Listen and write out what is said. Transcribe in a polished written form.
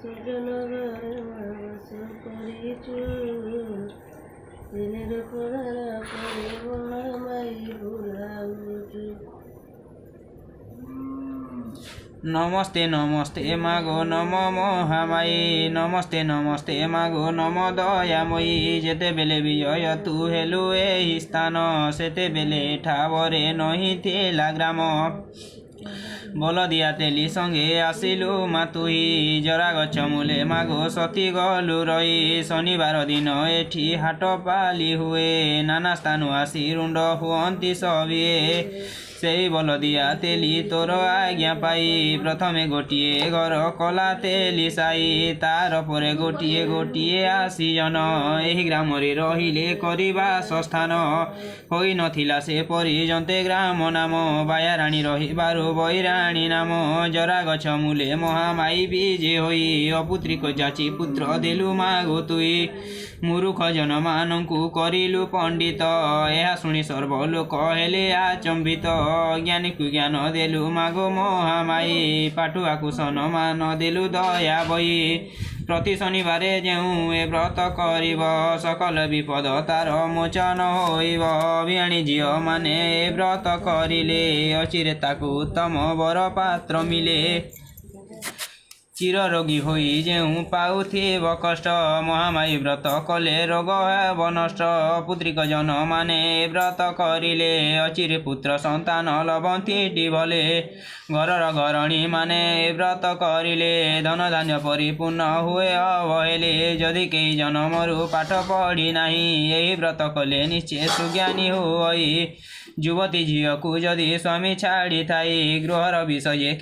ସୁଜନ ବାସ କରିଛୁ ଦିନରେ ପରାର ପରେ ମହାମାଇ ବୁଲାଉଛୁ। नमस्ते नमस्ते मागो नम महामाई नमस्ते नमस्ते मागो नम दयामयी जेतेबेले विजय तू हेलु एही स्थान सेतेबेले ठावरे नही थिला ग्राम बलदिया तेली संगे आसिलु मातुही जरा गछ मूले मागो सती गलु रही शनिवार दिन एठी हाट पाली हुए नाना स्थानु आसी रुंड हुअंती सबिए सेई बलदिया तेली तोर आज्ञा पाई प्रथमे गोटिए घर कला तेली साई तार परे गोटिए गोटिए आसी जन एही ग्रामरे रहिले करिबा स्थान होई नथिला से परिजन्ते ग्राम नाम बायाराणी रहिबारु बैराणी नाम जरा गछ मूले महामाई बीजे होई अपुत्रिक जाची पुत्र देलु मागो तुई मूर्ख जन मानंकु करिलु पंडित यह शुणी सर्व लोक हेले आचंबित ज्ञानी को ज्ञान देलु मागो महामाई पाठुआ को सम्मान देलु दया बई प्रति शनिवारे जेउ ए व्रत करिब सकल विपद तार मोचन होइब भियाणी झियो माने ए व्रत करिले अचिरे ताकु उत्तम वर पात्र मिले चिर रोगी होई जेउ पाउथिब कष्ट महामाई व्रत कले रोग हेब नष्ट पुत्रिक जन माने व्रत करिले अचिरे पुत्र संतान लभंती डिबले घरर घरणी माने व्रत करिले धन धान्य परिपूर्ण हुए अवहेले जदि केही जनमरु पाठ पढ़ी नाही एही व्रत कले निश्चय सुज्ञानी होई युवती झियो को जदि स्वामी छाड़ी थाई गृहर विषय